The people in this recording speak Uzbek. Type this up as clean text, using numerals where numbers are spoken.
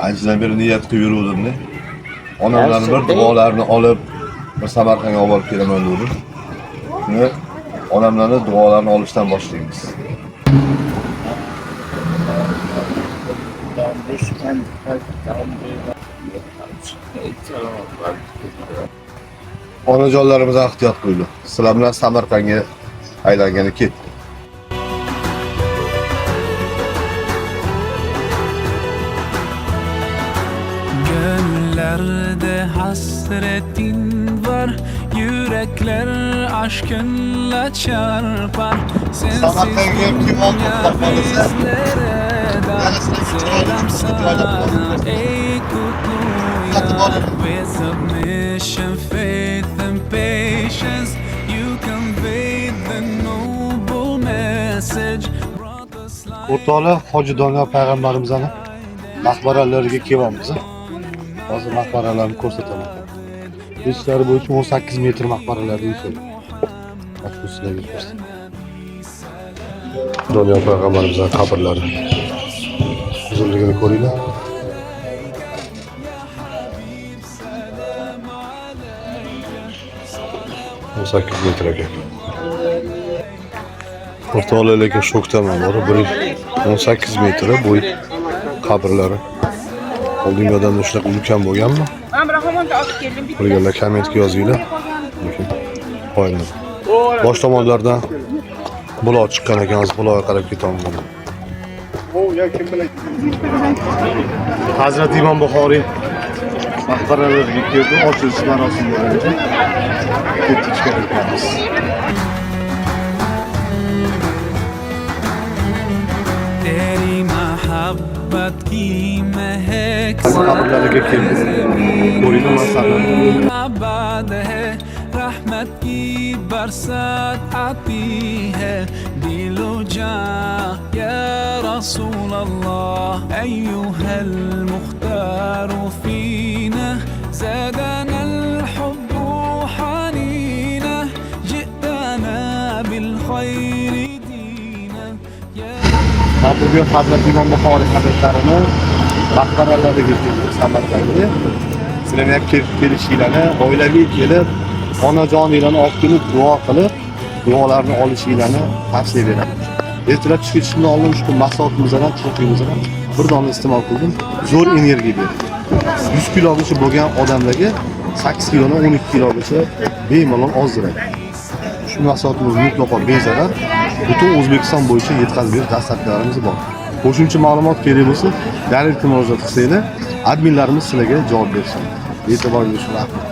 Anchadan beri niyat qilib yuruvdim-da. Onamlarning bir duolarini olib, bir Samarqandga olib borib kelaman dedim. Shuni onamlarning duolarini olishdan boshlaymiz. Onajonlarimiz ehtiyot qo'ydi. Sizlar bilan Samarqandga aylangani ket. Gönüllerde hasretin var, yürekler aşkınla çarpar. Sensiz dünya bizlere dar. Selam sana ey kutlu yar. With submission, faith and patience, you convey the noble message. Brought us life. O'rtoqlar, Hoji Doniyor payg'ambarimizning maqbaralariga kelyapmiz. Hozir maqbaralarni ko'rsataman. Ishlari bo'yicha 18 metr maqbaralarda yashaydi. Mana sizlarga ko'rsataman. Doniyor payg'ambarimizning qabrlari. Uzunligini ko'ringlar. Bu 8 metr ekan. O'rtoqlar lekin shokdaman. 18 metr bo'y qabrlari. Oldingi odamda shunaqa ulkan bo'lganmi? Men Rahmonga olib keldim. Bilganlar kommentga yozinglar. Lekin qo'yinglar. Bosh tomonlardan buloq chiqqan ekan, hozir buloqqa qarab ketamiz. Hazrat Imom Buxoriy maqbaralariga keldi, ochilish marosimi bo'ldi. Ketib chiqamiz. तेरी मोहब्बत की महक Qabrlarga keldi. Ko'ringlar masalani. आबाद है रहमत की बरसात आती है दिलो जां या रसूल अल्लाह अय्युहल मुख्तार फीना زادنا الحب حنينا جئتنا بالخير دينا يا Bugun Hazrat Imom Buxoriy hazratlarini maqbaralariga keldi Samarqandga. Sizlarni ham kelishinglarni, oilaviy kelib, onajoninglarni olib kelib duo qilib, duolarni olishinglarni tavsiya beraman. Ertalab tushga chiqishdan oldin ushbu mahsulotimizdan, cho'qimizdan bir dona iste'mol qildim. Zo'r energiya berdi. 100 kilogacha bo'lgan odamlarga 8 kiloni 12 kilogacha bemalol ozdiradi. Shu mahsulotimiz mutlaqo bezarar. Butun O'zbekiston bo'yicha yetkazib berish dasturlarimiz bor. Qo'shimcha ma'lumot kerak bo'lsa, darrov murojaat qilsanglar, adminlarimiz sizlarga javob berishadi. E'tiboringiz uchun rahmat.